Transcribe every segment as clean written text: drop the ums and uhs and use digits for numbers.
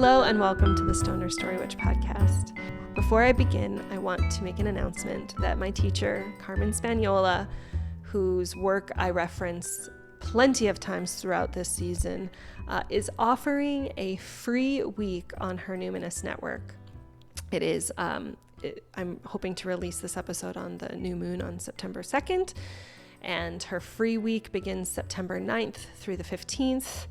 Hello and welcome to the Stoner Story Witch podcast. Before I begin, I want to make an announcement that my teacher, Carmen Spagnola, whose work I reference plenty of times throughout this season, is offering a free week on her Numinous network. It is, I'm hoping to release this episode on the new moon on September 2nd, and her free week begins September 9th through the 15th.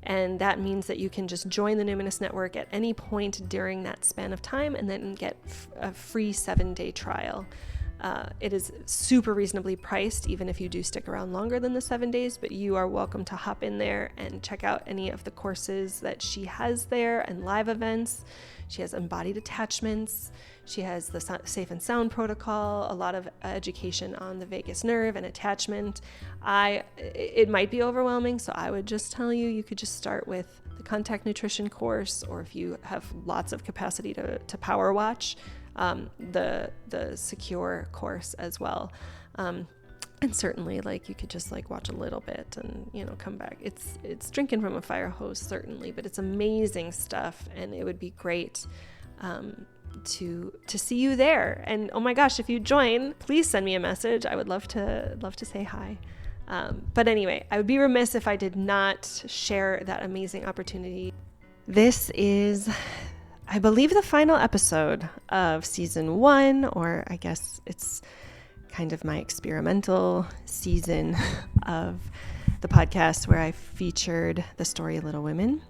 And that means that you can just join the Numinous Network at any point during that span of time and then get a free 7-day trial. It is super reasonably priced, even if you do stick around longer than the 7 days, but you are welcome to hop in there and check out any of the courses that she has there and live events. She has embodied attachments. She has the safe and sound protocol, a lot of education on the vagus nerve and attachment. It might be overwhelming, so I would just tell you could just start with the contact nutrition course, or if you have lots of capacity to power watch, the secure course as well. And certainly, you could just watch a little bit and come back. It's drinking from a fire hose, certainly, but it's amazing stuff, and it would be great to see you there. And oh my gosh, if you join, please send me a message. I would love to say hi. But anyway, I would be remiss if I did not share that amazing opportunity. This is, I believe, the final episode of season 1, or I guess it's kind of my experimental season of the podcast where I featured the story Little Women.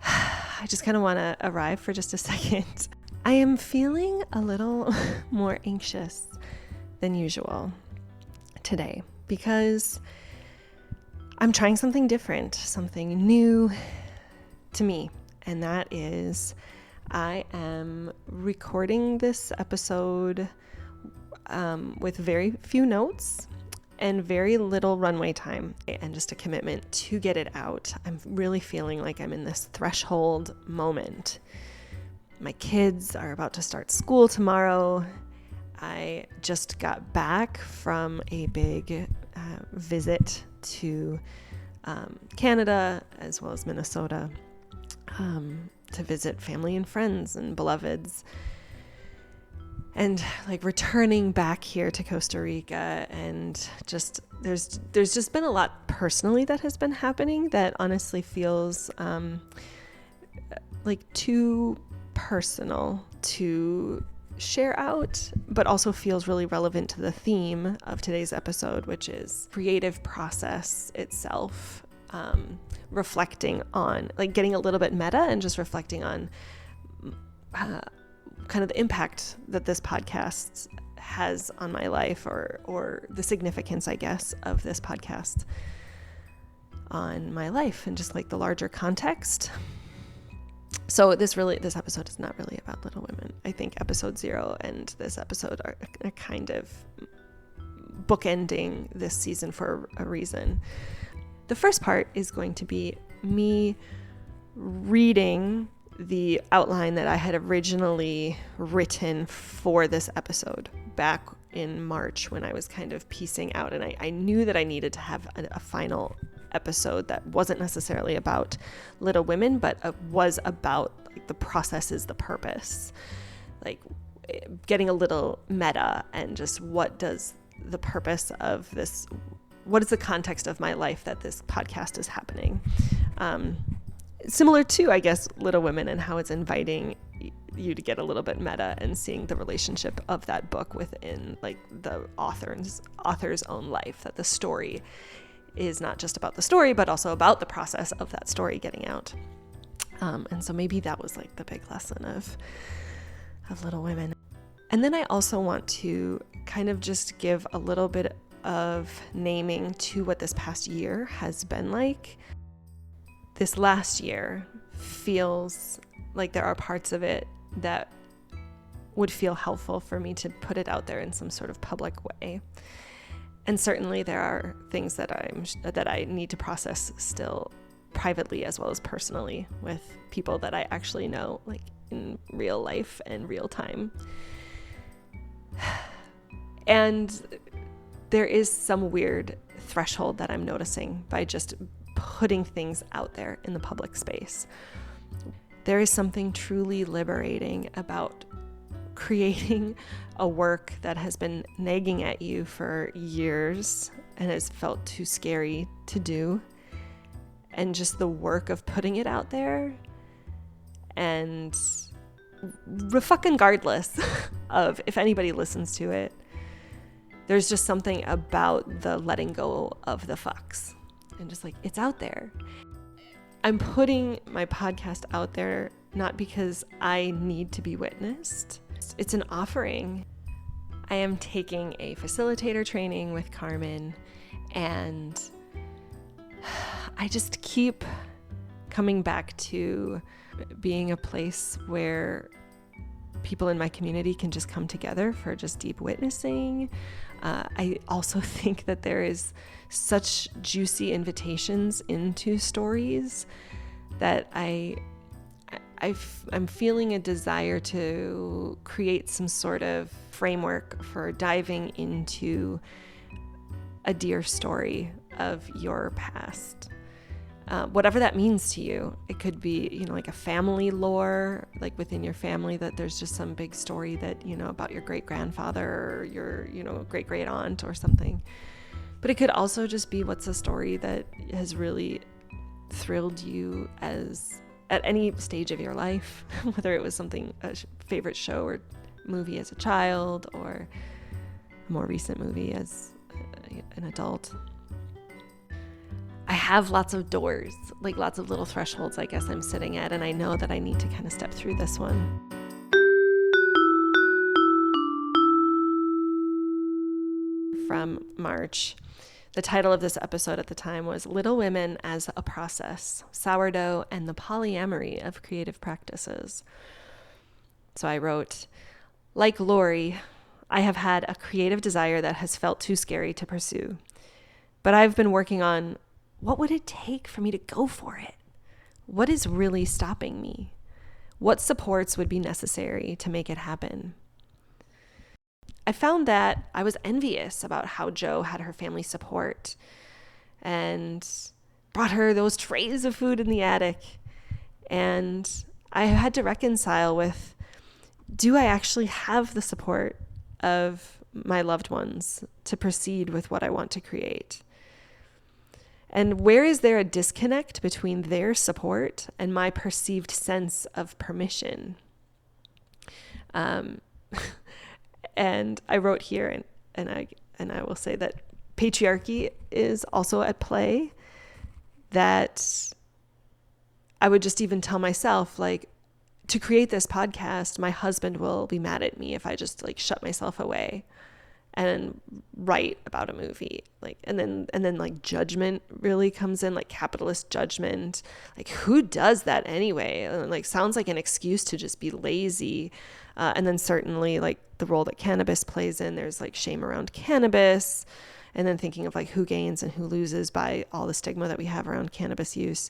I just kind of want to arrive for just a second. I am feeling a little more anxious than usual today because I'm trying something different, something new to me. And that is, I am recording this episode with very few notes and very little runway time, and just a commitment to get it out. I'm really feeling like I'm in this threshold moment. My kids are about to start school tomorrow. I just got back from a big visit to Canada as well as Minnesota to visit family and friends and beloveds. And returning back here to Costa Rica, and just there's just been a lot personally that has been happening that honestly feels too personal to share out, but also feels really relevant to the theme of today's episode, which is creative process itself, reflecting on, getting a little bit meta and just reflecting on kind of the impact that this podcast has on my life, or the significance, I guess, of this podcast on my life, and just the larger context. So this episode is not really about Little Women. I think episode 0 and this episode are kind of bookending this season for a reason. The first part is going to be me reading the outline that I had originally written for this episode back in March, when I was kind of piecing out, and I knew that I needed to have a final episode that wasn't necessarily about Little Women, but was about the process is the purpose, getting a little meta, and just what does the purpose of this, what is the context of my life that this podcast is happening. Similar to, I guess, Little Women, and how it's inviting you to get a little bit meta and seeing the relationship of that book within the author's own life, that the story is not just about the story, but also about the process of that story getting out. And so maybe that was the big lesson of Little Women. And then I also want to kind of just give a little bit of naming to what this past year has been like. This last year feels like there are parts of it that would feel helpful for me to put it out there in some sort of public way. And certainly there are things that I need to process still privately as well as personally with people that I actually know, in real life and real time. And there is some weird threshold that I'm noticing by just putting things out there in the public space. There is something truly liberating about creating a work that has been nagging at you for years and has felt too scary to do, and just the work of putting it out there, and fucking regardless of if anybody listens to it, there's just something about the letting go of the fucks and just like, it's out there. I'm putting my podcast out there not because I need to be witnessed. It's an offering. I am taking a facilitator training with Carmen, and I just keep coming back to being a place where people in my community can just come together for just deep witnessing. I also think that there is such juicy invitations into stories that I'm feeling a desire to create some sort of framework for diving into a dear story of your past. Whatever that means to you. It could be, like a family lore, like within your family, that there's just some big story that, about your great-grandfather or your, great-great-aunt or something. But it could also just be what's a story that has really thrilled you at any stage of your life, whether it was a favorite show or movie as a child, or a more recent movie as an adult. I have lots of doors, like lots of little thresholds, I guess I'm sitting at, and I know that I need to kind of step through this one. From March. The title of this episode at the time was Little Women as a Process, Sourdough and the Polyamory of Creative Practices. So I wrote, like Lori, I have had a creative desire that has felt too scary to pursue. But I've been working on what would it take for me to go for it? What is really stopping me? What supports would be necessary to make it happen? I found that I was envious about how Jo had her family support and brought her those trays of food in the attic. And I had to reconcile with, do I actually have the support of my loved ones to proceed with what I want to create? And where is there a disconnect between their support and my perceived sense of permission? And I wrote here, and I will say that patriarchy is also at play, that I would just even tell myself, like, to create this podcast, my husband will be mad at me if I just shut myself away and write about a movie, and then judgment really comes in, like capitalist judgment, like who does that anyway, and sounds like an excuse to just be lazy. And then certainly the role that cannabis plays in, there's shame around cannabis, and then thinking of who gains and who loses by all the stigma that we have around cannabis use.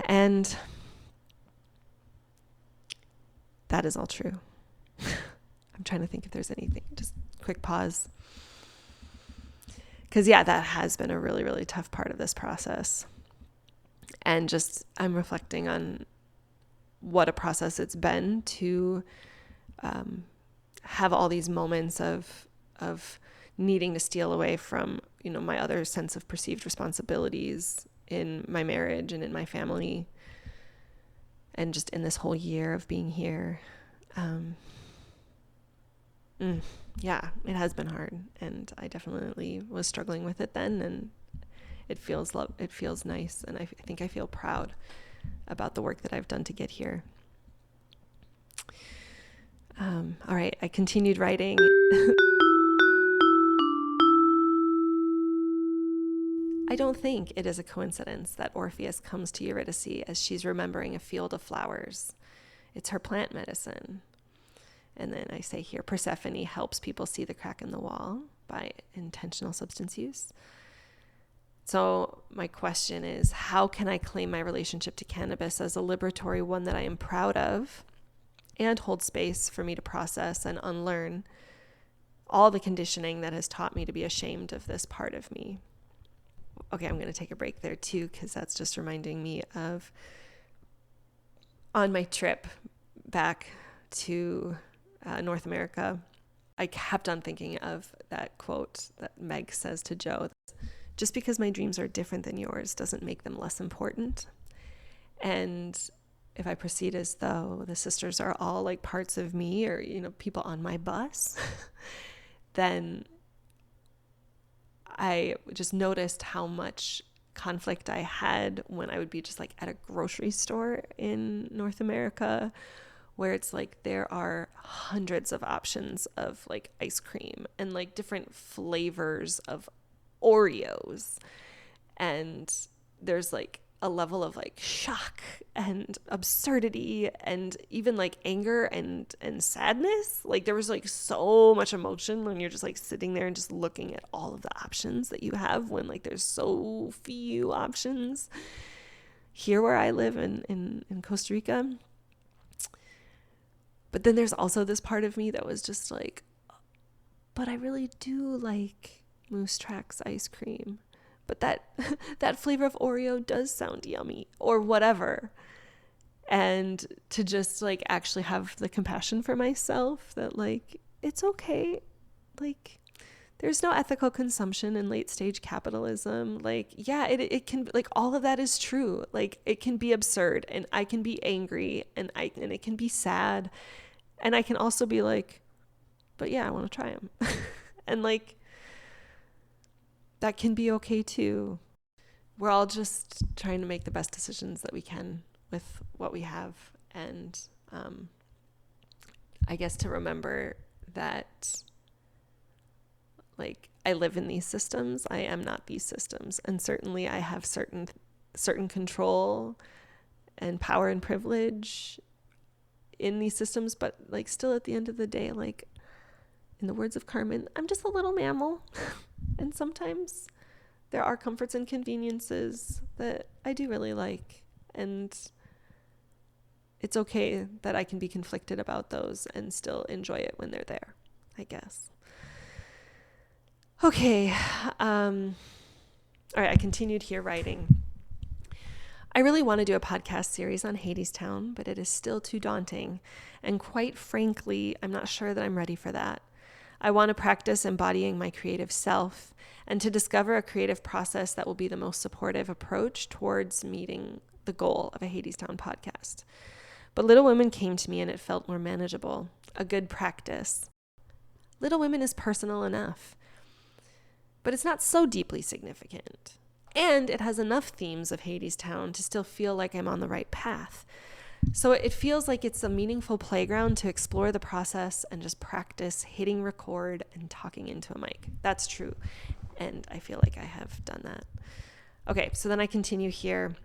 And that is all true. I'm trying to think if there's anything, just quick pause. Because that has been a really, really tough part of this process. And just, I'm reflecting on what a process it's been to have all these moments of needing to steal away from, my other sense of perceived responsibilities in my marriage and in my family. And just in this whole year of being here. It has been hard, and I definitely was struggling with it then, and it feels nice, and I think I feel proud about the work that I've done to get here. All right, I continued writing. I don't think it is a coincidence that Orpheus comes to Eurydice as she's remembering a field of flowers. It's her plant medicine. And then I say here, Persephone helps people see the crack in the wall by intentional substance use. So my question is, how can I claim my relationship to cannabis as a liberatory one that I am proud of, and hold space for me to process and unlearn all the conditioning that has taught me to be ashamed of this part of me? Okay, I'm going to take a break there too, because that's just reminding me of On my trip back to North America, I kept on thinking of that quote that Meg says to Joe: just because my dreams are different than yours doesn't make them less important. And if I proceed as though the sisters are all like parts of me, or, you know, people on my bus, then I just noticed how much conflict I had when I would be just like at a grocery store in North America, where it's like there are hundreds of options of like ice cream and like different flavors of Oreos. And there's like a level of like shock and absurdity and even like anger and sadness. Like there was like so much emotion when you're just like sitting there and just looking at all of the options that you have, when like there's so few options here where I live in Costa Rica. But then there's also this part of me that was just like, but I really do like Moose Tracks ice cream. But that flavor of Oreo does sound yummy, or whatever. And to just like actually have the compassion for myself that like, it's okay. Like there's no ethical consumption in late stage capitalism. Like, yeah, it can, like, all of that is true. Like it can be absurd, and I can be angry, and it can be sad. And I can also be like, but yeah, I want to try them. And like, that can be okay too. We're all just trying to make the best decisions that we can with what we have. And I guess to remember that, like, I live in these systems. I am not these systems. And certainly I have certain control and power and privilege in these systems. But like, still at the end of the day, like, in the words of Carmen, I'm just a little mammal. And sometimes there are comforts and conveniences that I do really like. And it's okay that I can be conflicted about those and still enjoy it when they're there, I guess. Okay. All right. I continued here writing. I really want to do a podcast series on Hadestown, but it is still too daunting. And quite frankly, I'm not sure that I'm ready for that. I want to practice embodying my creative self and to discover a creative process that will be the most supportive approach towards meeting the goal of a Hadestown podcast. But Little Women came to me and it felt more manageable, a good practice. Little Women is personal enough, but it's not so deeply significant. And it has enough themes of Hadestown to still feel like I'm on the right path. So it feels like it's a meaningful playground to explore the process and just practice hitting record and talking into a mic. That's true. And I feel like I have done that. Okay, so then I continue here.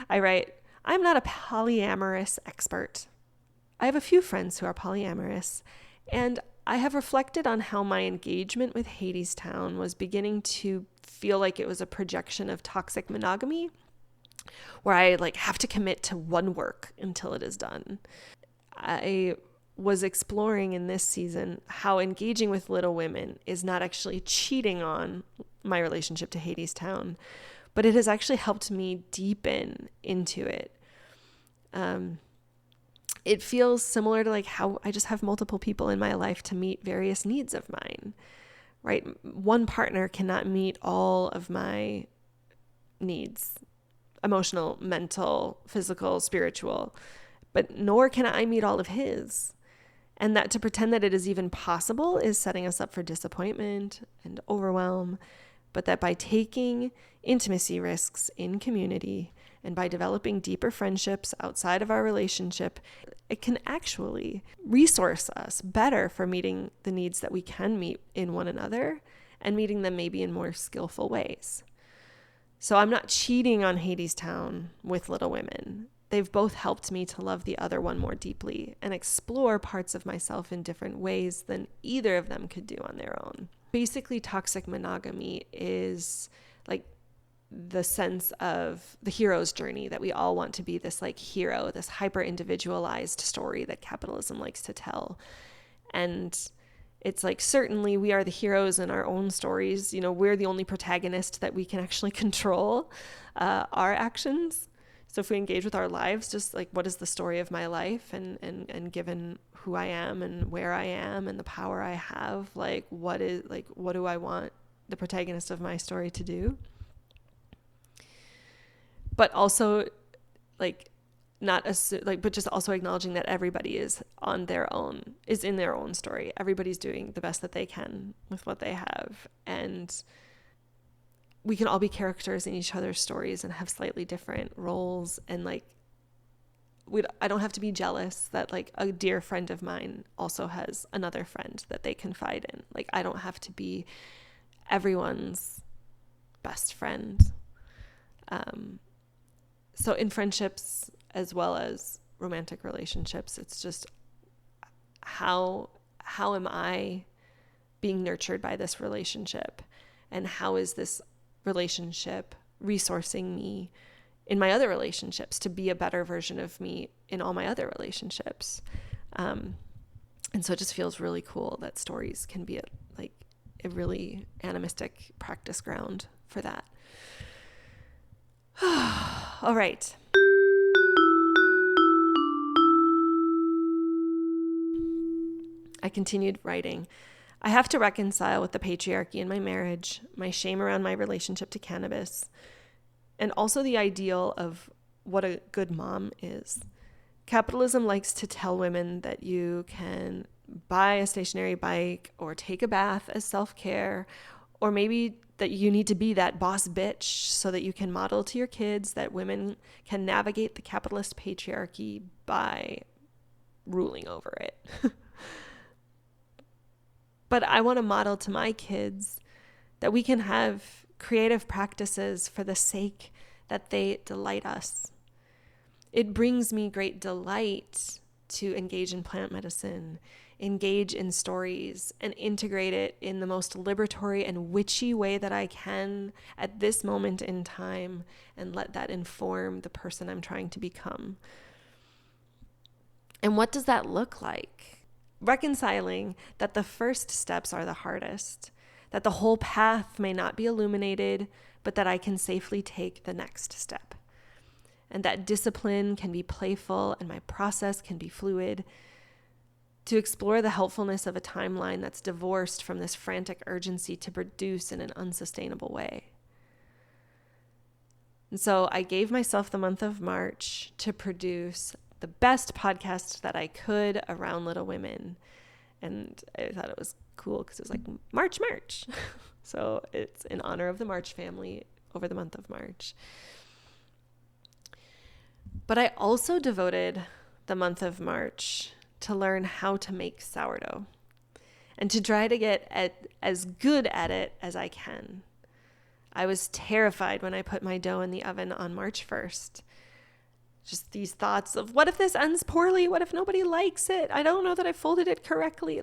I write, I'm not a polyamorous expert. I have a few friends who are polyamorous, and I have reflected on how my engagement with Hadestown was beginning to feel like it was a projection of toxic monogamy, where I like have to commit to one work until it is done. I was exploring in this season how engaging with Little Women is not actually cheating on my relationship to Hadestown, but it has actually helped me deepen into it. It feels similar to like how I just have multiple people in my life to meet various needs of mine, right? One partner cannot meet all of my needs: emotional, mental, physical, spiritual, but nor can I meet all of his. And that to pretend that it is even possible is setting us up for disappointment and overwhelm, but that by taking intimacy risks in community and by developing deeper friendships outside of our relationship, it can actually resource us better for meeting the needs that we can meet in one another and meeting them maybe in more skillful ways. So I'm not cheating on Hadestown with Little Women. They've both helped me to love the other one more deeply and explore parts of myself in different ways than either of them could do on their own. Basically, toxic monogamy is like the sense of the hero's journey, that we all want to be this like hero, this hyper individualized story that capitalism likes to tell. And it's like, certainly we are the heroes in our own stories. You know, we're the only protagonist that we can actually control our actions. So if we engage with our lives, just like, what is the story of my life, and given who I am and where I am and the power I have, like, what do I want the protagonist of my story to do? But also like but just also acknowledging that everybody is in their own story. Everybody's doing the best that they can with what they have. And we can all be characters in each other's stories and have slightly different roles. And like, I don't have to be jealous that like a dear friend of mine also has another friend that they confide in. Like, I don't have to be everyone's best friend. So in friendships as well as romantic relationships, it's just how am I being nurtured by this relationship, and how is this relationship resourcing me in my other relationships to be a better version of me in all my other relationships. And so it just feels really cool that stories can be a really animistic practice ground for that. All right. I continued writing. I have to reconcile with the patriarchy in my marriage, my shame around my relationship to cannabis, and also the ideal of what a good mom is. Capitalism likes to tell women that you can buy a stationary bike or take a bath as self-care, or maybe that you need to be that boss bitch so that you can model to your kids that women can navigate the capitalist patriarchy by ruling over it. But I want to model to my kids that we can have creative practices for the sake that they delight us. It brings me great delight to engage in plant medicine, engage in stories, and integrate it in the most liberatory and witchy way that I can at this moment in time, and let that inform the person I'm trying to become. And what does that look like? Reconciling that the first steps are the hardest, that the whole path may not be illuminated, but that I can safely take the next step. And that discipline can be playful and my process can be fluid. To explore the helpfulness of a timeline that's divorced from this frantic urgency to produce in an unsustainable way. And so I gave myself the month of March to produce the best podcast that I could around Little Women. And I thought it was cool because it was like March. So it's in honor of the March family over the month of March. But I also devoted the month of March to learn how to make sourdough and to try to get as good at it as I can. I was terrified when I put my dough in the oven on March 1st. Just these thoughts of, what if this ends poorly? What if nobody likes it? I don't know that I folded it correctly.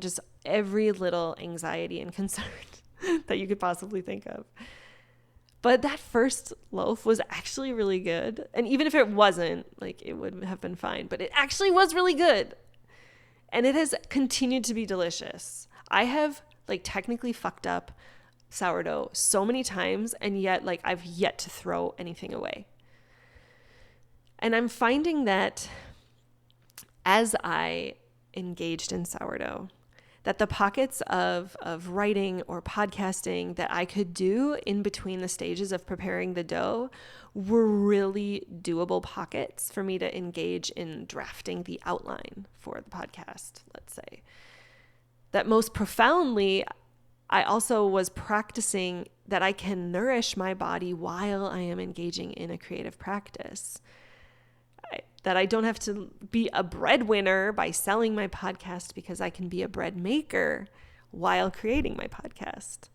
Just every little anxiety and concern that you could possibly think of. But that first loaf was actually really good. And even if it wasn't, it would have been fine. But it actually was really good. And it has continued to be delicious. I have technically fucked up sourdough so many times, and yet I've yet to throw anything away. And I'm finding that as I engaged in sourdough, that the pockets of writing or podcasting that I could do in between the stages of preparing the dough were really doable pockets for me to engage in drafting the outline for the podcast, let's say. That most profoundly, I also was practicing that I can nourish my body while I am engaging in a creative practice. That I don't have to be a breadwinner by selling my podcast, because I can be a bread maker while creating my podcast.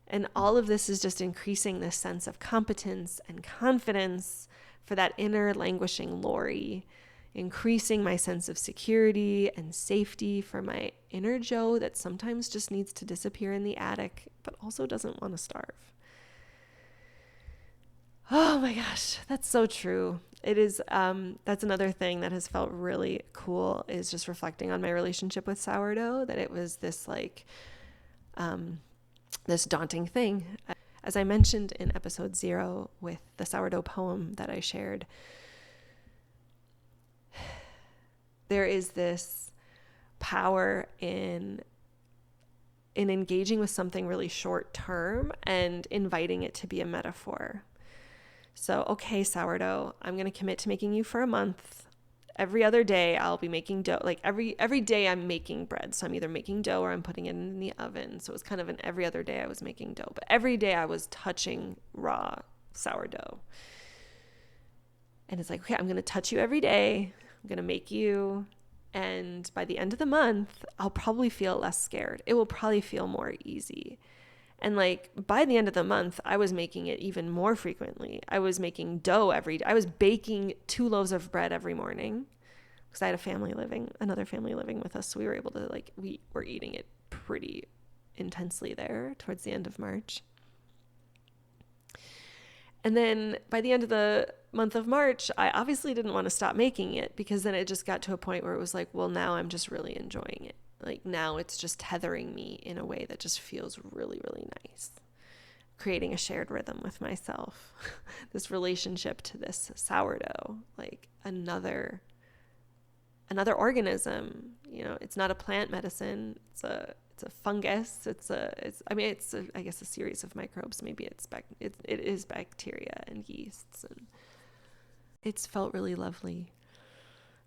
And all of this is just increasing this sense of competence and confidence for that inner languishing Lori, increasing my sense of security and safety for my inner Joe that sometimes just needs to disappear in the attic, but also doesn't want to starve. Oh my gosh, that's so true. It is, that's another thing that has felt really cool, is just reflecting on my relationship with sourdough, that it was this this daunting thing. as I mentioned in episode 0 with the sourdough poem that I shared, there is this power in engaging with something really short term and inviting it to be a metaphor. So, okay, sourdough, I'm going to commit to making you for a month. Every other day I'll be making dough. Like every day I'm making bread. So I'm either making dough or I'm putting it in the oven. So it was kind of an every other day I was making dough. But every day I was touching raw sourdough. And it's like, okay, I'm going to touch you every day. I'm going to make you. And by the end of the month, I'll probably feel less scared. It will probably feel more easy. And like by the end of the month, I was making it even more frequently. I was making dough every day. I was baking 2 loaves of bread every morning because I had another family living with us. So we were able to we were eating it pretty intensely there towards the end of March. And then by the end of the month of March, I obviously didn't want to stop making it because then it just got to a point where it was like, well, now I'm just really enjoying it. Like now it's just tethering me in a way that just feels really, really nice. Creating a shared rhythm with myself, this relationship to this sourdough, like another organism. It's not a plant medicine. It's a fungus. I guess a series of microbes. Maybe it is bacteria and yeasts, and it's felt really lovely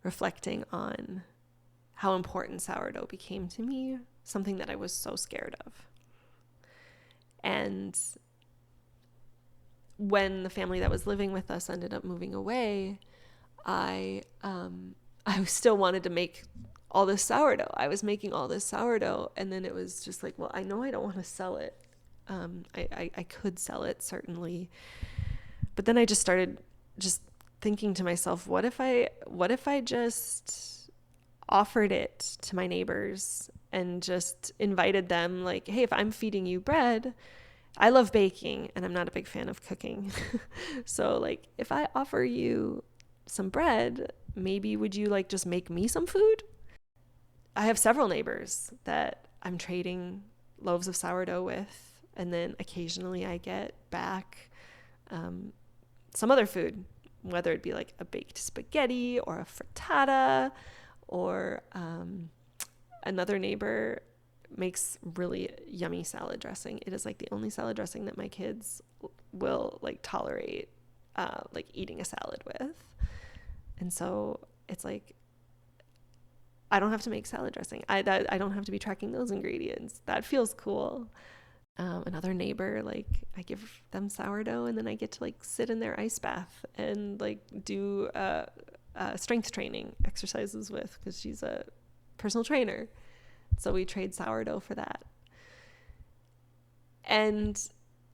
reflecting on how important sourdough became to me, something that I was so scared of. And when the family that was living with us ended up moving away, I still wanted to make all this sourdough. I was making all this sourdough, and then it was just like, well, I know I don't want to sell it. I could sell it, certainly. But then I just started just thinking to myself, what if I just offered it to my neighbors and just invited them, like, hey, if I'm feeding you bread, I love baking and I'm not a big fan of cooking. So like, if I offer you some bread, maybe would you like just make me some food? I have several neighbors that I'm trading loaves of sourdough with, and then occasionally I get back some other food, whether it be like a baked spaghetti or a frittata, or another neighbor makes really yummy salad dressing. It is like the only salad dressing that my kids will like tolerate like eating a salad with. And so it's like, I don't have to make salad dressing. I don't have to be tracking those ingredients. That feels cool. Another neighbor, like I give them sourdough and then I get to like sit in their ice bath and like do strength training exercises with, because she's a personal trainer. So we trade sourdough for that. And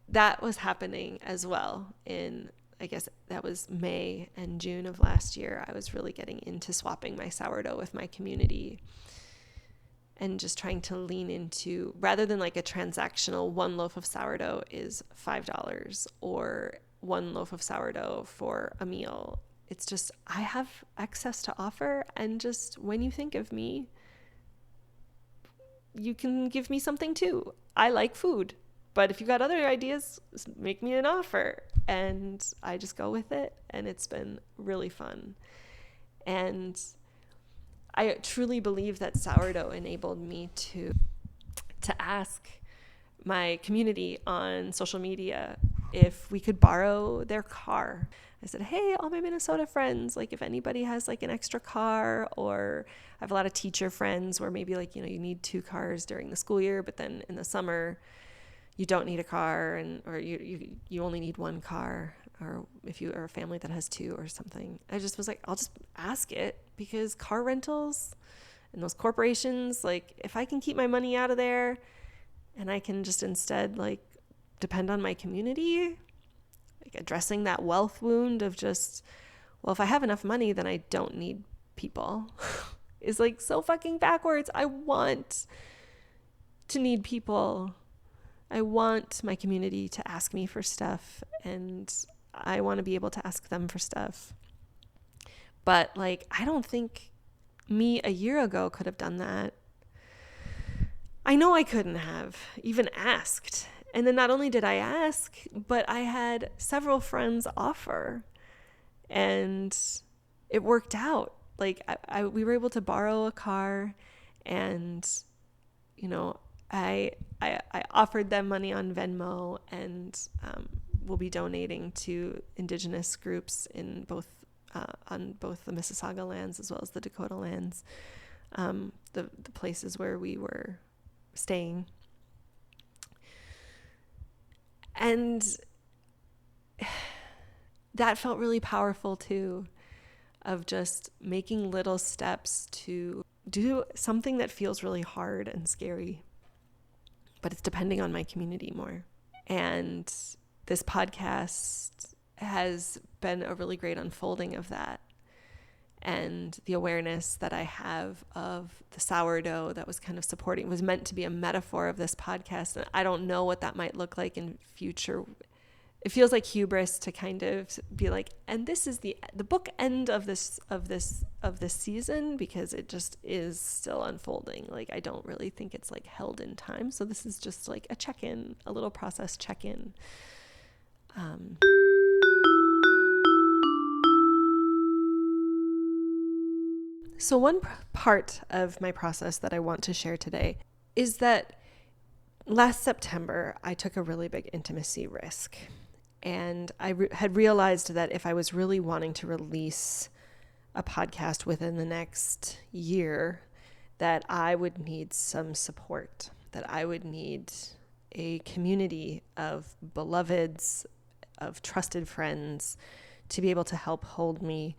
that was happening as well in, I guess that was May and June of last year. I was really getting into swapping my sourdough with my community and just trying to lean into, rather than like a transactional 1 loaf of sourdough is $5 or 1 loaf of sourdough for a meal. It's just, I have excess to offer, and just when you think of me, you can give me something too. I like food, but if you've got other ideas, make me an offer. And I just go with it, and it's been really fun. And I truly believe that sourdough enabled me to ask my community on social media if we could borrow their car. I said, hey, all my Minnesota friends, like if anybody has like an extra car, or I have a lot of teacher friends where maybe like, you need 2 cars during the school year, but then in the summer you don't need a car, or you only need 1 car, or if you are a family that has 2 or something. I just was like, I'll just ask it, because car rentals and those corporations, like if I can keep my money out of there and I can just instead like depend on my community, like addressing that wealth wound of just, well, if I have enough money, then I don't need people is like so fucking backwards. I want to need people. I want my community to ask me for stuff, and I want to be able to ask them for stuff. But like, I don't think me a year ago could have done that. I know I couldn't have even asked. And then not only did I ask, but I had several friends offer, and it worked out. Like we were able to borrow a car, and I offered them money on Venmo, and we'll be donating to Indigenous groups in on both the Mississauga lands as well as the Dakota lands, the places where we were staying. And that felt really powerful too, of just making little steps to do something that feels really hard and scary, but it's depending on my community more. And this podcast has been a really great unfolding of that. And the awareness that I have of the sourdough that was kind of supporting was meant to be a metaphor of this podcast. And I don't know what that might look like in future. It feels like hubris to kind of be like, and this is the book end of this season, because it just is still unfolding. Like, I don't really think it's like held in time. So this is just like a check-in, a little process check-in. So one part of my process that I want to share today is that last September, I took a really big intimacy risk. And I had realized that if I was really wanting to release a podcast within the next year, that I would need some support, that I would need a community of beloveds, of trusted friends to be able to help hold me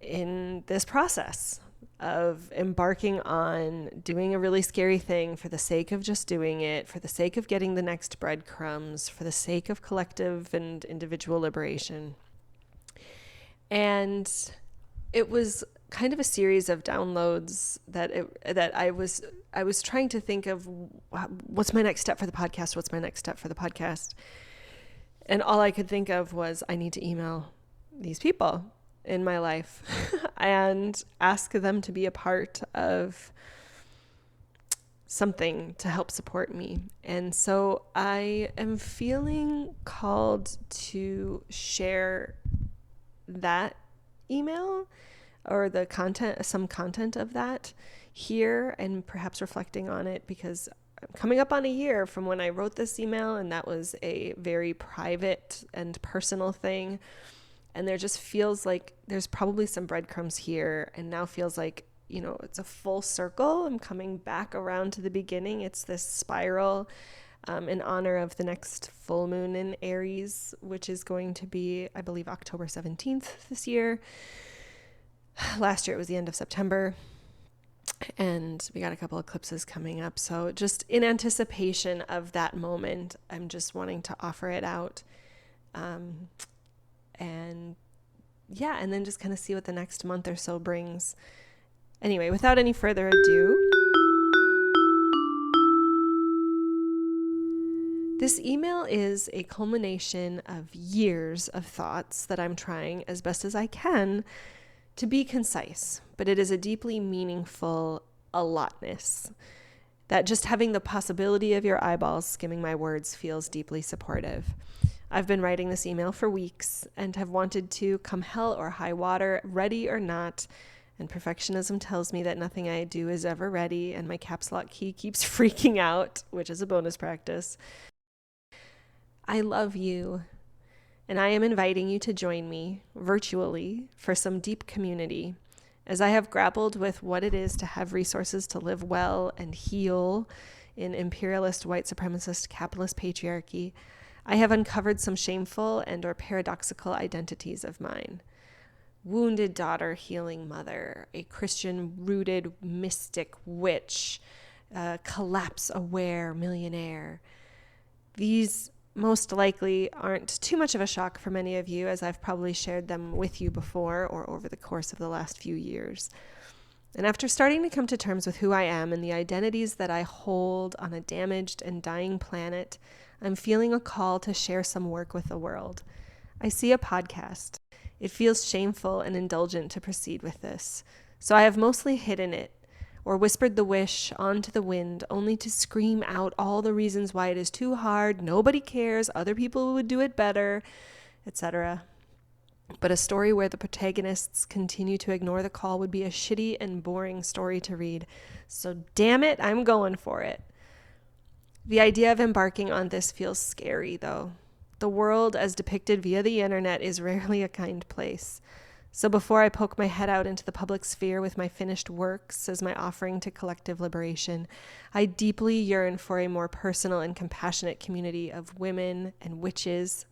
in this process of embarking on doing a really scary thing for the sake of just doing it, for the sake of getting the next breadcrumbs, for the sake of collective and individual liberation. And it was kind of a series of downloads that I was trying to think of, what's my next step for the podcast? What's my next step for the podcast? And all I could think of was, I need to email these people in my life and ask them to be a part of something to help support me. And so I am feeling called to share that email or the content, some content of that here, and perhaps reflecting on it, because I'm coming up on a year from when I wrote this email, and that was a very private and personal thing. And there just feels like there's probably some breadcrumbs here, and now feels like, it's a full circle. I'm coming back around to the beginning. It's this spiral in honor of the next full moon in Aries, which is going to be, I believe, October 17th this year. Last year it was the end of September, and we got a couple eclipses coming up. So just in anticipation of that moment, I'm just wanting to offer it out. And then just kind of see what the next month or so brings. Anyway, without any further ado, this email is a culmination of years of thoughts that I'm trying as best as I can to be concise, but it is a deeply meaningful allotness that just having the possibility of your eyeballs skimming my words feels deeply supportive. I've been writing this email for weeks and have wanted to, come hell or high water, ready or not, and perfectionism tells me that nothing I do is ever ready, and my caps lock key keeps freaking out, which is a bonus practice. I love you, and I am inviting you to join me virtually for some deep community, as I have grappled with what it is to have resources to live well and heal in imperialist, white supremacist, capitalist patriarchy. I have uncovered some shameful and or paradoxical identities of mine. Wounded daughter, healing mother, a Christian-rooted mystic witch, collapse-aware millionaire. These most likely aren't too much of a shock for many of you, as I've probably shared them with you before or over the course of the last few years. And after starting to come to terms with who I am and the identities that I hold on a damaged and dying planet, I'm feeling a call to share some work with the world. I see a podcast. It feels shameful and indulgent to proceed with this, so I have mostly hidden it, or whispered the wish onto the wind, only to scream out all the reasons why it is too hard, nobody cares, other people would do it better, etc. But a story where the protagonists continue to ignore the call would be a shitty and boring story to read. So damn it, I'm going for it. The idea of embarking on this feels scary, though. The world, as depicted via the internet, is rarely a kind place. So before I poke my head out into the public sphere with my finished works as my offering to collective liberation, I deeply yearn for a more personal and compassionate community of women and witches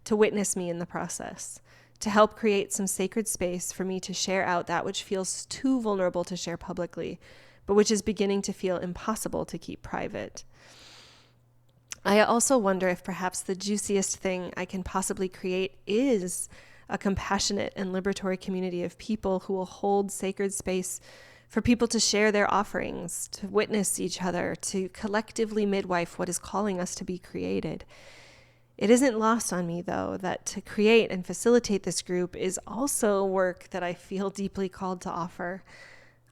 to witness me in the process, to help create some sacred space for me to share out that which feels too vulnerable to share publicly, but which is beginning to feel impossible to keep private. I also wonder if perhaps the juiciest thing I can possibly create is a compassionate and liberatory community of people who will hold sacred space for people to share their offerings, to witness each other, to collectively midwife what is calling us to be created. It isn't lost on me, though, that to create and facilitate this group is also work that I feel deeply called to offer.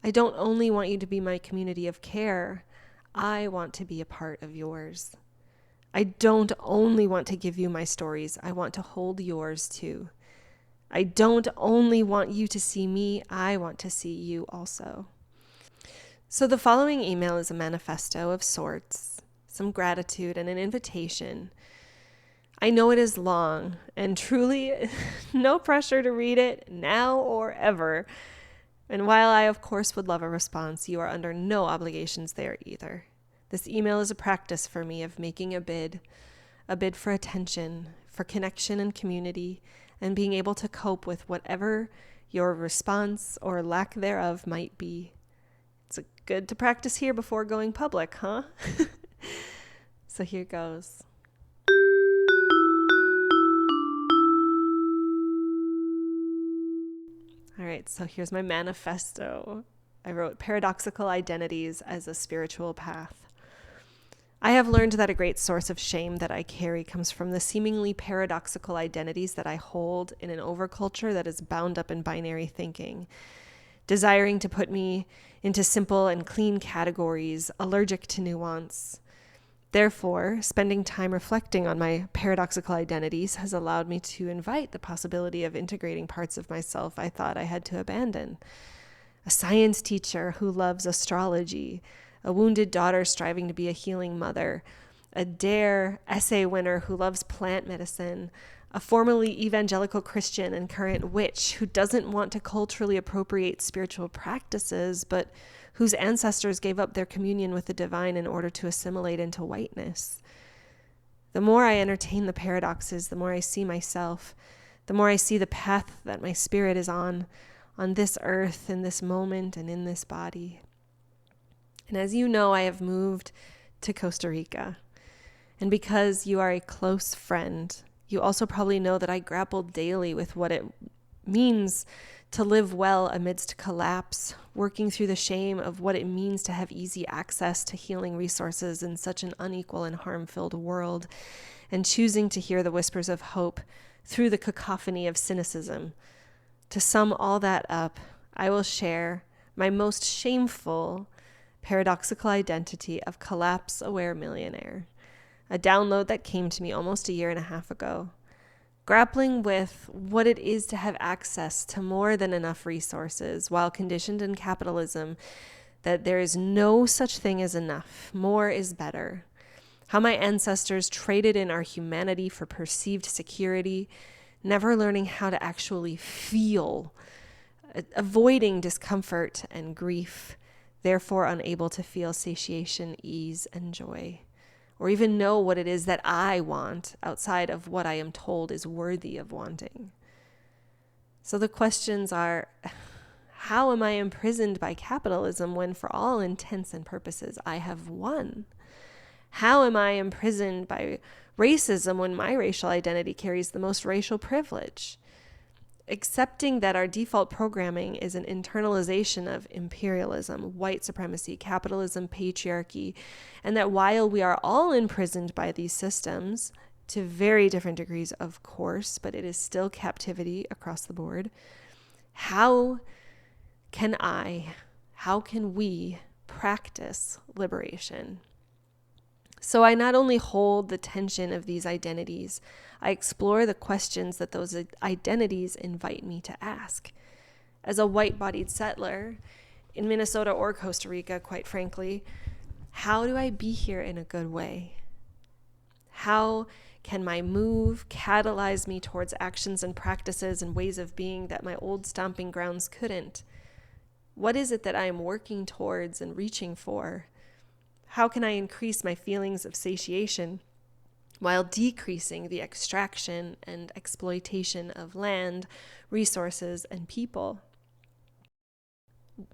I don't only want you to be my community of care, I want to be a part of yours. I don't only want to give you my stories, I want to hold yours too. I don't only want you to see me, I want to see you also. So the following email is a manifesto of sorts, some gratitude and an invitation. I know it is long, and truly no pressure to read it now or ever. And while I of course would love a response, you are under no obligations there either. This email is a practice for me of making a bid for attention, for connection and community, and being able to cope with whatever your response or lack thereof might be. It's good to practice here before going public, huh? So here goes. All right, so here's my manifesto. I wrote paradoxical identities as a spiritual path. I have learned that a great source of shame that I carry comes from the seemingly paradoxical identities that I hold in an overculture that is bound up in binary thinking, desiring to put me into simple and clean categories, allergic to nuance. Therefore, spending time reflecting on my paradoxical identities has allowed me to invite the possibility of integrating parts of myself I thought I had to abandon. A science teacher who loves astrology, a wounded daughter striving to be a healing mother, a DARE essay winner who loves plant medicine, a formerly evangelical Christian and current witch who doesn't want to culturally appropriate spiritual practices, but whose ancestors gave up their communion with the divine in order to assimilate into whiteness. The more I entertain the paradoxes, the more I see myself, the more I see the path that my spirit is on this earth, in this moment, and in this body. And as you know, I have moved to Costa Rica. And because you are a close friend, you also probably know that I grapple daily with what it means to live well amidst collapse, working through the shame of what it means to have easy access to healing resources in such an unequal and harm-filled world, and choosing to hear the whispers of hope through the cacophony of cynicism. To sum all that up, I will share my most shameful paradoxical identity of collapse-aware millionaire, a download that came to me almost a year and a half ago, grappling with what it is to have access to more than enough resources while conditioned in capitalism that there is no such thing as enough, more is better, how my ancestors traded in our humanity for perceived security, never learning how to actually feel, avoiding discomfort and grief, therefore unable to feel satiation, ease, and joy, or even know what it is that I want outside of what I am told is worthy of wanting. So the questions are, how am I imprisoned by capitalism when for all intents and purposes I have won? How am I imprisoned by racism when my racial identity carries the most racial privilege? Accepting that our default programming is an internalization of imperialism, white supremacy, capitalism, patriarchy, and that while we are all imprisoned by these systems, to very different degrees, of course, but it is still captivity across the board, how can we practice liberation. So I not only hold the tension of these identities, I explore the questions that those identities invite me to ask. As a white-bodied settler in Minnesota or Costa Rica, quite frankly, how do I be here in a good way? How can my move catalyze me towards actions and practices and ways of being that my old stomping grounds couldn't? What is it that I am working towards and reaching for? How can I increase my feelings of satiation while decreasing the extraction and exploitation of land, resources, and people?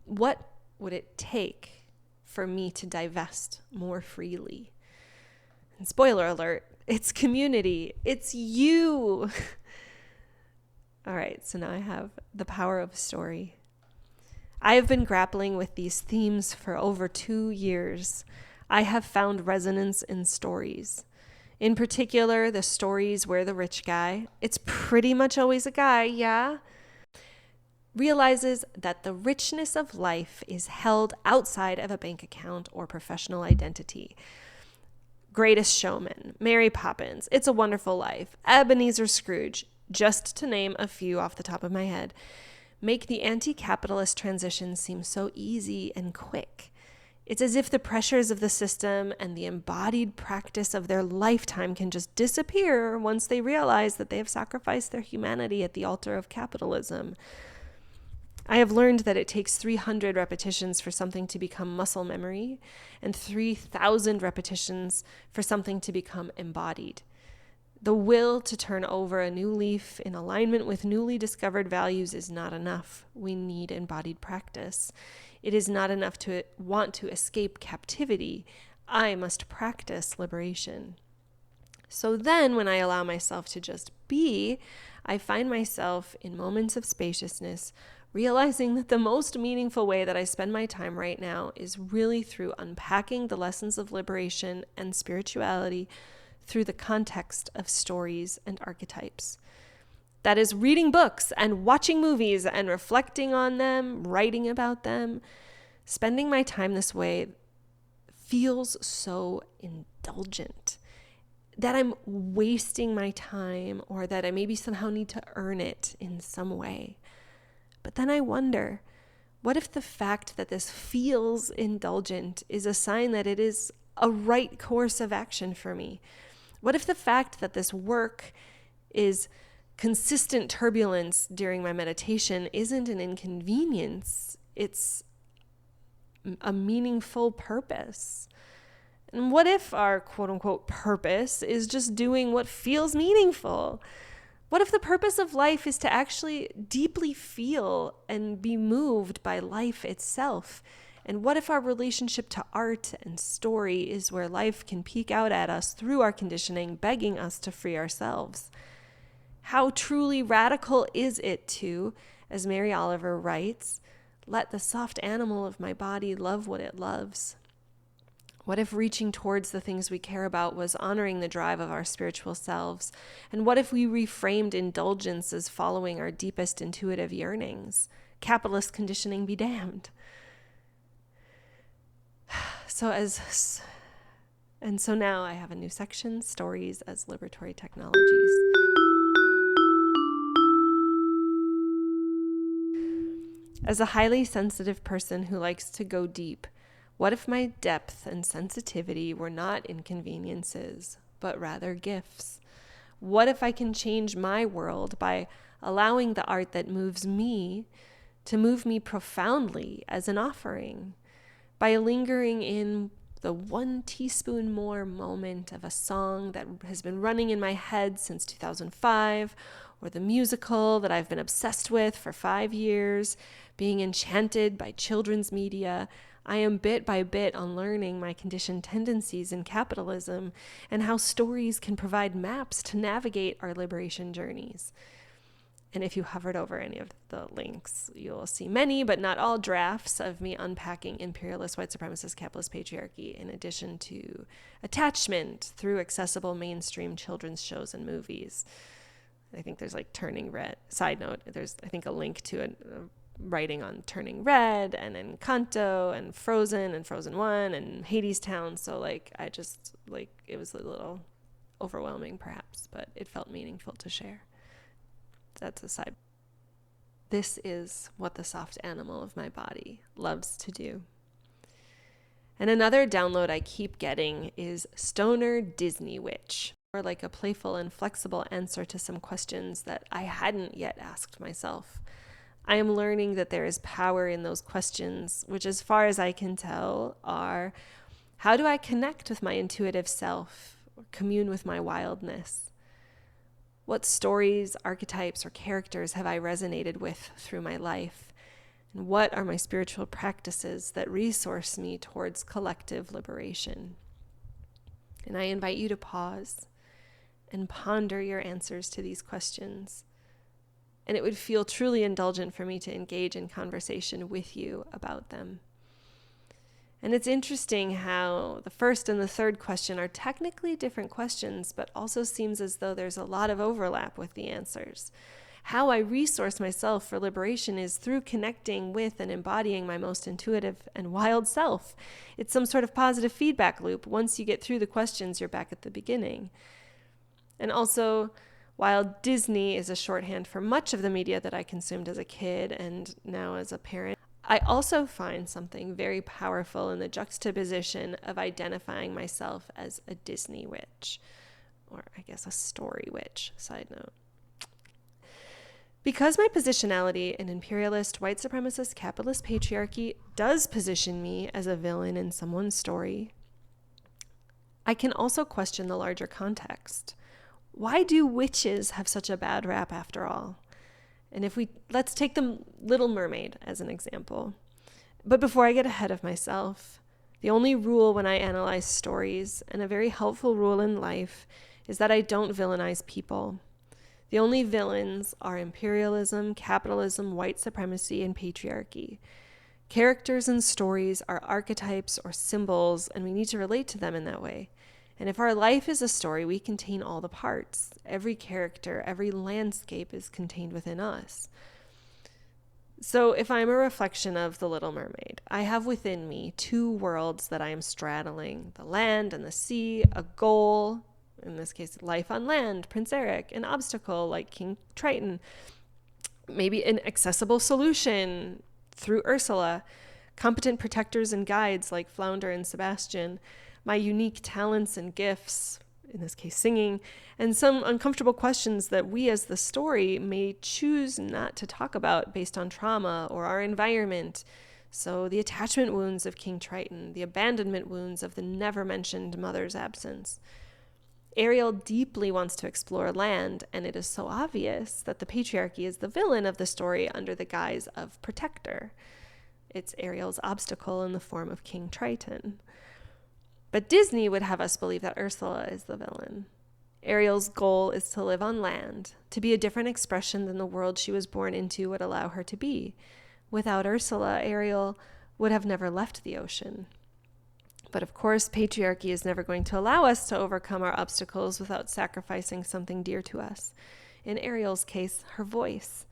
What would it take for me to divest more freely? And spoiler alert, it's community. It's you. All right, so now I have the power of story. I have been grappling with these themes for over 2 years. I have found resonance in stories. In particular, the stories where the rich guy, it's pretty much always a guy, yeah, realizes that the richness of life is held outside of a bank account or professional identity. Greatest Showman, Mary Poppins, It's a Wonderful Life, Ebenezer Scrooge, just to name a few off the top of my head, make the anti-capitalist transition seem so easy and quick. It's as if the pressures of the system and the embodied practice of their lifetime can just disappear once they realize that they have sacrificed their humanity at the altar of capitalism. I have learned that it takes 300 repetitions for something to become muscle memory and 3,000 repetitions for something to become embodied. The will to turn over a new leaf in alignment with newly discovered values is not enough. We need embodied practice. It is not enough to want to escape captivity. I must practice liberation. So then, when I allow myself to just be, I find myself in moments of spaciousness, realizing that the most meaningful way that I spend my time right now is really through unpacking the lessons of liberation and spirituality through the context of stories and archetypes. That is reading books and watching movies and reflecting on them, writing about them. Spending my time this way feels so indulgent that I'm wasting my time or that I maybe somehow need to earn it in some way. But then I wonder, what if the fact that this feels indulgent is a sign that it is a right course of action for me? What if the fact that this work is consistent turbulence during my meditation isn't an inconvenience, it's a meaningful purpose? And what if our quote-unquote purpose is just doing what feels meaningful? What if the purpose of life is to actually deeply feel and be moved by life itself? And what if our relationship to art and story is where life can peek out at us through our conditioning, begging us to free ourselves? How truly radical is it to, as Mary Oliver writes, let the soft animal of my body love what it loves? What if reaching towards the things we care about was honoring the drive of our spiritual selves? And what if we reframed indulgence as following our deepest intuitive yearnings? Capitalist conditioning be damned. So now I have a new section, Stories as Liberatory Technologies. As a highly sensitive person who likes to go deep, what if my depth and sensitivity were not inconveniences, but rather gifts? What if I can change my world by allowing the art that moves me to move me profoundly as an offering? By lingering in the 1 teaspoon more moment of a song that has been running in my head since 2005, or the musical that I've been obsessed with for 5 years, being enchanted by children's media, I am bit by bit unlearning my conditioned tendencies in capitalism and how stories can provide maps to navigate our liberation journeys. And if you hovered over any of the links, you'll see many, but not all, drafts of me unpacking imperialist, white supremacist, capitalist patriarchy, in addition to attachment through accessible mainstream children's shows and movies. I think there's like Turning Red. Side note, there's, I think, a link to writing on Turning Red and Encanto and Frozen 1 and Hadestown. So I just it was a little overwhelming perhaps, but it felt meaningful to share. That's aside. This is what the soft animal of my body loves to do. And another download I keep getting is Stoner Disney Witch, or a playful and flexible answer to some questions that I hadn't yet asked myself. I am learning that there is power in those questions, which as far as I can tell are, how do I connect with my intuitive self, or commune with my wildness? What stories, archetypes, or characters have I resonated with through my life? And what are my spiritual practices that resource me towards collective liberation? And I invite you to pause and ponder your answers to these questions. And it would feel truly indulgent for me to engage in conversation with you about them. And it's interesting how the first and the third question are technically different questions, but also seems as though there's a lot of overlap with the answers. How I resource myself for liberation is through connecting with and embodying my most intuitive and wild self. It's some sort of positive feedback loop. Once you get through the questions, you're back at the beginning. And also, while Disney is a shorthand for much of the media that I consumed as a kid and now as a parent, I also find something very powerful in the juxtaposition of identifying myself as a Disney witch, or I guess a story witch, side note. Because my positionality in imperialist, white supremacist, capitalist patriarchy does position me as a villain in someone's story, I can also question the larger context. Why do witches have such a bad rap after all? And let's take the Little Mermaid as an example. But before I get ahead of myself, the only rule when I analyze stories, and a very helpful rule in life, is that I don't villainize people. The only villains are imperialism, capitalism, white supremacy, and patriarchy. Characters and stories are archetypes or symbols, and we need to relate to them in that way. And if our life is a story, we contain all the parts. Every character, every landscape is contained within us. So if I'm a reflection of the Little Mermaid, I have within me two worlds that I am straddling, the land and the sea, a goal, in this case, life on land, Prince Eric, an obstacle like King Triton, maybe an accessible solution through Ursula, competent protectors and guides like Flounder and Sebastian, my unique talents and gifts, in this case singing, and some uncomfortable questions that we as the story may choose not to talk about based on trauma or our environment. So the attachment wounds of King Triton, the abandonment wounds of the never-mentioned mother's absence. Ariel deeply wants to explore land, and it is so obvious that the patriarchy is the villain of the story under the guise of protector. It's Ariel's obstacle in the form of King Triton. But Disney would have us believe that Ursula is the villain. Ariel's goal is to live on land, to be a different expression than the world she was born into would allow her to be. Without Ursula, Ariel would have never left the ocean. But of course, patriarchy is never going to allow us to overcome our obstacles without sacrificing something dear to us. In Ariel's case, her voice.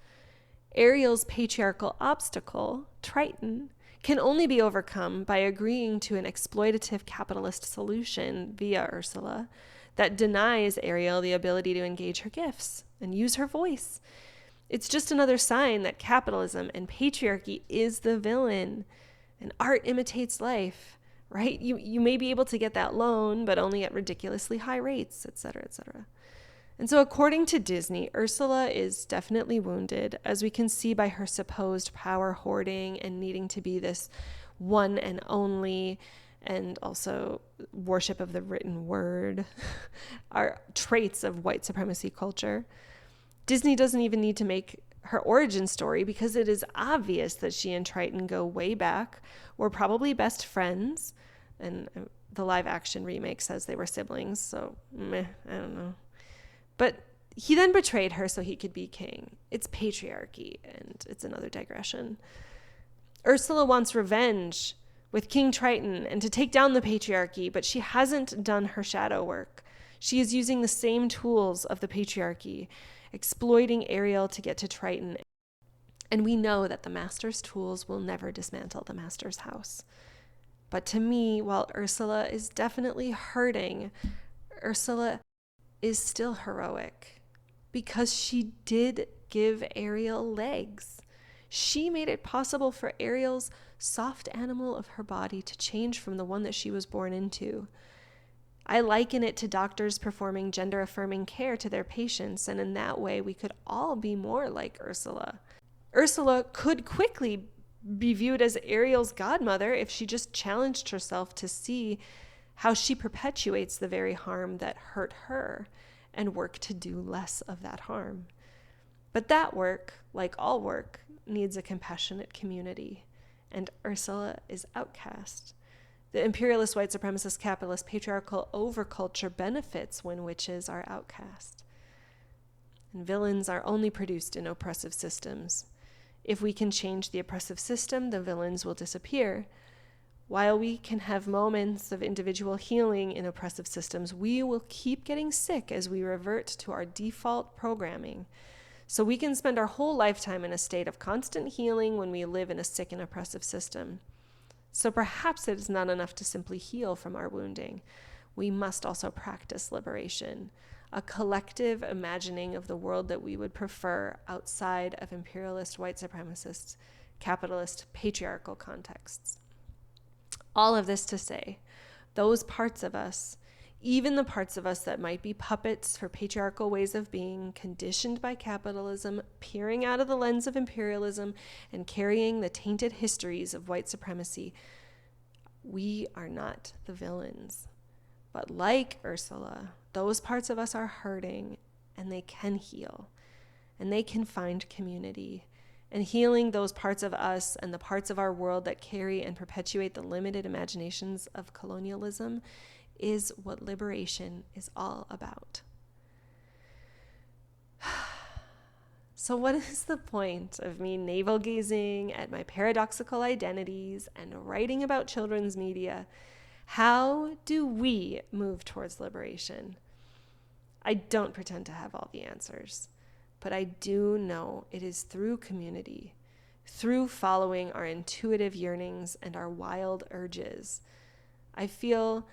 Ariel's patriarchal obstacle, Triton, can only be overcome by agreeing to an exploitative capitalist solution via Ursula that denies Ariel the ability to engage her gifts and use her voice. It's just another sign that capitalism and patriarchy is the villain, and art imitates life, right? You may be able to get that loan, but only at ridiculously high rates, etc., etc. And so according to Disney, Ursula is definitely wounded, as we can see by her supposed power hoarding and needing to be this one and only, and also worship of the written word, are traits of white supremacy culture. Disney doesn't even need to make her origin story because it is obvious that she and Triton go way back, were probably best friends, and the live action remake says they were siblings, so I don't know. But he then betrayed her so he could be king. It's patriarchy, and it's another digression. Ursula wants revenge with King Triton and to take down the patriarchy, but she hasn't done her shadow work. She is using the same tools of the patriarchy, exploiting Ariel to get to Triton. And we know that the master's tools will never dismantle the master's house. But to me, while Ursula is definitely hurting, Ursula is still heroic because she did give Ariel legs. She made it possible for Ariel's soft animal of her body to change from the one that she was born into. I liken it to doctors performing gender-affirming care to their patients, and in that way, we could all be more like Ursula. Ursula could quickly be viewed as Ariel's godmother if she just challenged herself to see how she perpetuates the very harm that hurt her and work to do less of that harm. But that work, like all work, needs a compassionate community, and Ursula is outcast. The imperialist, white supremacist, capitalist, patriarchal overculture benefits when witches are outcast. And villains are only produced in oppressive systems. If we can change the oppressive system, the villains will disappear. While we can have moments of individual healing in oppressive systems, we will keep getting sick as we revert to our default programming. So we can spend our whole lifetime in a state of constant healing when we live in a sick and oppressive system. So perhaps it is not enough to simply heal from our wounding. We must also practice liberation, a collective imagining of the world that we would prefer outside of imperialist, white supremacist, capitalist, patriarchal contexts. All of this to say, those parts of us, even the parts of us that might be puppets for patriarchal ways of being, conditioned by capitalism, peering out of the lens of imperialism, and carrying the tainted histories of white supremacy, we are not the villains. But like Ursula, those parts of us are hurting, and they can heal, and they can find community. And healing those parts of us and the parts of our world that carry and perpetuate the limited imaginations of colonialism is what liberation is all about. So what is the point of me navel-gazing at my paradoxical identities and writing about children's media? How do we move towards liberation? I don't pretend to have all the answers, but I do know it is through community, through following our intuitive yearnings and our wild urges. I feel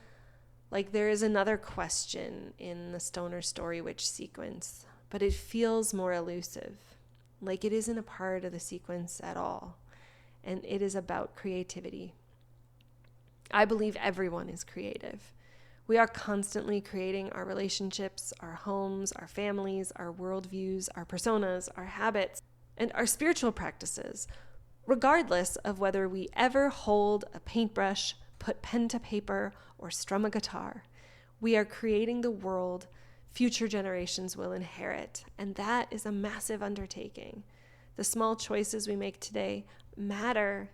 like there is another question in the Stoner Story Witch sequence, but it feels more elusive, like it isn't a part of the sequence at all, and it is about creativity. I believe everyone is creative. We are constantly creating our relationships, our homes, our families, our worldviews, our personas, our habits, and our spiritual practices, regardless of whether we ever hold a paintbrush, put pen to paper, or strum a guitar. We are creating the world future generations will inherit, and that is a massive undertaking. The small choices we make today matter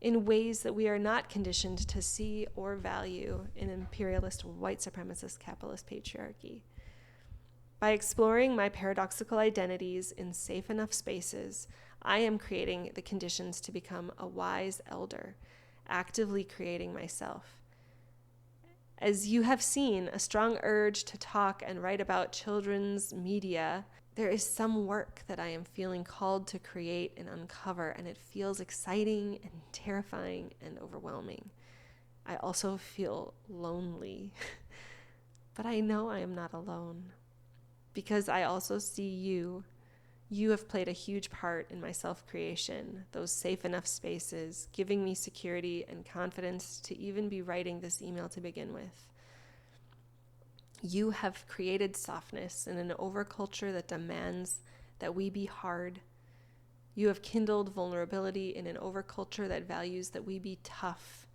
in ways that we are not conditioned to see or value in imperialist, white supremacist, capitalist patriarchy. By exploring my paradoxical identities in safe enough spaces, I am creating the conditions to become a wise elder, actively creating myself. As you have seen, a strong urge to talk and write about children's media, there is some work that I am feeling called to create and uncover, and it feels exciting and terrifying and overwhelming. I also feel lonely, but I know I am not alone because I also see you. You have played a huge part in my self-creation, those safe enough spaces, giving me security and confidence to even be writing this email to begin with. You have created softness in an overculture that demands that we be hard. You have kindled vulnerability in an overculture that values that we be tough.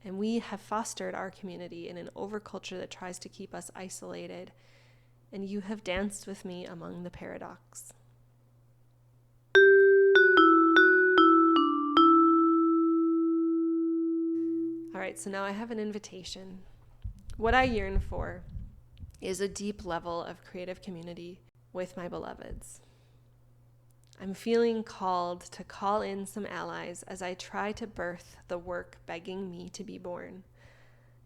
And we have fostered our community in an overculture that tries to keep us isolated. And you have danced with me among the paradox. All right, so now I have an invitation. What I yearn for is a deep level of creative community with my beloveds. I'm feeling called to call in some allies as I try to birth the work begging me to be born.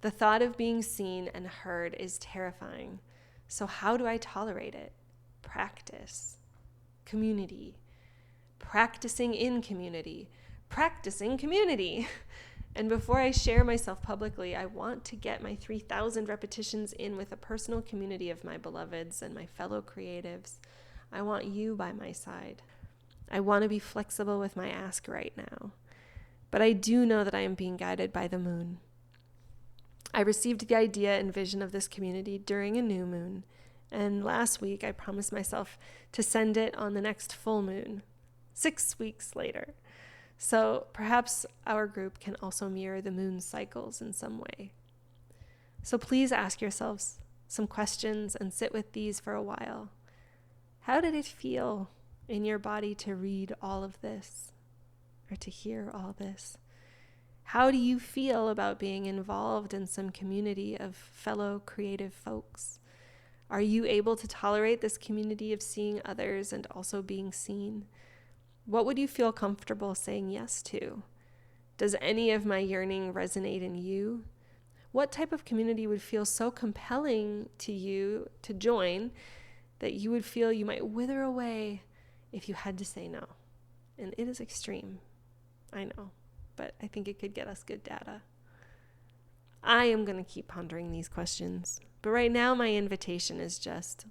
The thought of being seen and heard is terrifying. So how do I tolerate it? Practice, community, practicing in community, practicing community. And before I share myself publicly, I want to get my 3,000 repetitions in with a personal community of my beloveds and my fellow creatives. I want you by my side. I want to be flexible with my ask right now. But I do know that I am being guided by the moon. I received the idea and vision of this community during a new moon, and last week I promised myself to send it on the next full moon, 6 weeks later. So perhaps our group can also mirror the moon's cycles in some way. So please ask yourselves some questions and sit with these for a while. How did it feel in your body to read all of this or to hear all this? How do you feel about being involved in some community of fellow creative folks? Are you able to tolerate this community of seeing others and also being seen? What would you feel comfortable saying yes to? Does any of my yearning resonate in you? What type of community would feel so compelling to you to join that you would feel you might wither away if you had to say no? And it is extreme, I know, but I think it could get us good data. I am going to keep pondering these questions, but right now my invitation is just,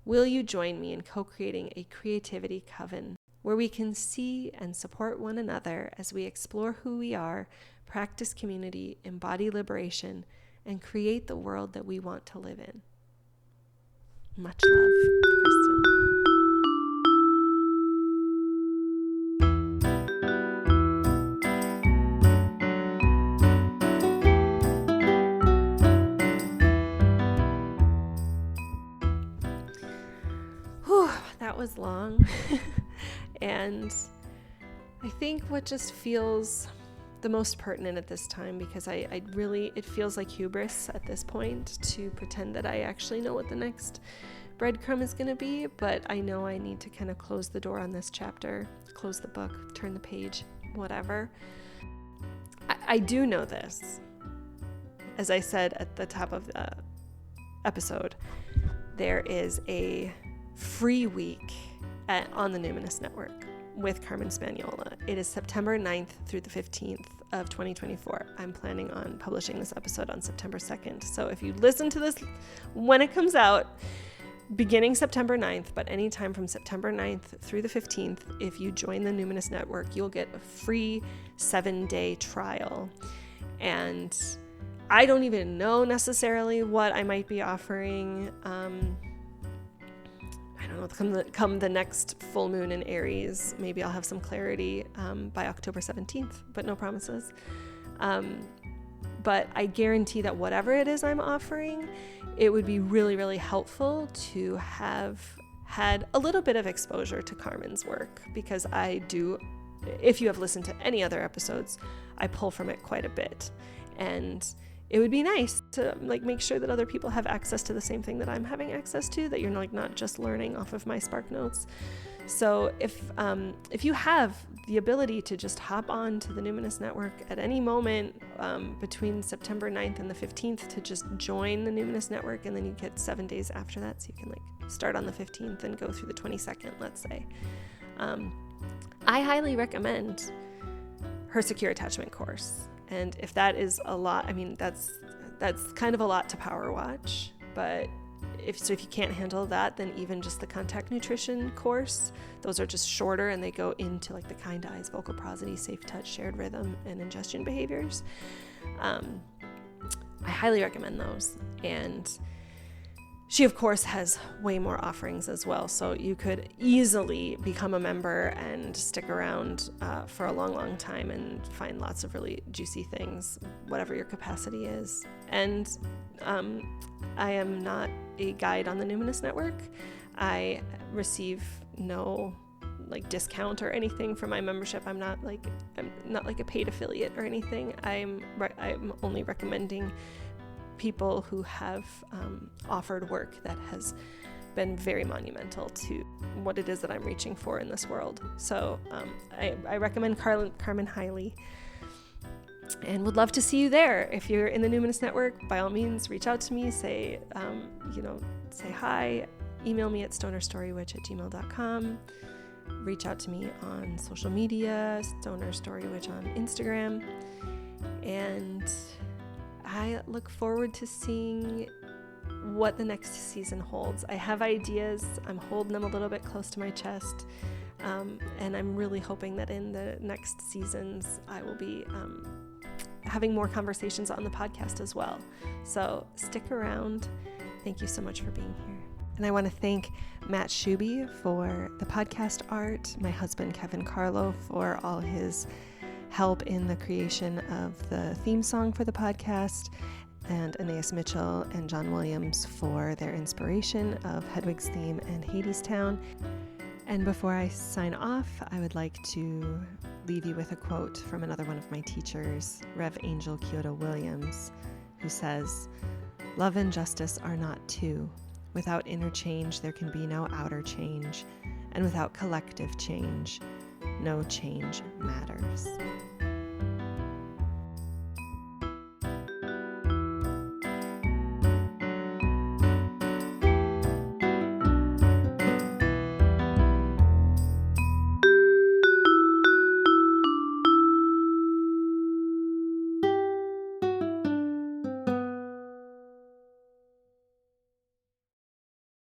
will you join me in co-creating a creativity coven where we can see and support one another as we explore who we are, practice community, embody liberation, and create the world that we want to live in? Much love, Kristyn. Whew, that was long. And I think what just feels the most pertinent at this time, because I really, it feels like hubris at this point to pretend that I actually know what the next breadcrumb is going to be, but I know I need to kind of close the door on this chapter, close the book, turn the page, whatever. I do know this. As I said at the top of the episode, there is a free week on the Numinous Network with Carmen Spagnola. It is September 9th through the 15th of 2024. I'm planning on publishing this episode on September 2nd. So if you listen to this when it comes out, beginning September 9th, but anytime from September 9th through the 15th, if you join the Numinous Network, you'll get a free 7-day trial. And I don't even know necessarily what I might be offering. I don't know, come the next full moon in Aries, maybe I'll have some clarity by October 17th, but no promises. But I guarantee that whatever it is I'm offering, it would be really, really helpful to have had a little bit of exposure to Carmen's work, because I do, if you have listened to any other episodes, I pull from it quite a bit. And it would be nice to make sure that other people have access to the same thing that I'm having access to, that you're not just learning off of my Spark Notes. So if you have the ability to just hop on to the Numinous Network at any moment between September 9th and the 15th to just join the Numinous Network, and then you get 7 days after that, so you can start on the 15th and go through the 22nd, let's say. I highly recommend her Secure Attachment course. And if that is a lot, that's kind of a lot to power watch, but if you can't handle that, then even just the Contact Nutrition course, those are just shorter and they go into the kind eyes, vocal prosody, safe touch, shared rhythm, and ingestion behaviors. I highly recommend those. And she, of course, has way more offerings as well, so you could easily become a member and stick around for a long, long time and find lots of really juicy things, whatever your capacity is. And I am not a guide on the Numinous Network. I receive no discount or anything for my membership. I'm not a paid affiliate or anything. I'm only recommending people who have offered work that has been very monumental to what it is that I'm reaching for in this world. So I recommend Carmen highly, and would love to see you there. If you're in the Numinous Network, by all means, reach out to me, say hi, email me at stonerstorywitch@gmail.com. reach out to me on social media, Stoner Story Witch on Instagram, and I look forward to seeing what the next season holds. I have ideas. I'm holding them a little bit close to my chest, and I'm really hoping that in the next seasons I will be having more conversations on the podcast as well. So stick around. Thank you so much for being here. And I want to thank Matt Schubbe for the podcast art, my husband Kevin Carlo for all his help in the creation of the theme song for the podcast, and Anais Mitchell and John Williams for their inspiration of Hedwig's theme and Hadestown. And before I sign off, I would like to leave you with a quote from another one of my teachers, Rev. Angel Kyoto Williams, who says, "Love and justice are not two. Without interchange, there can be no outer change, and without collective change, no change matters."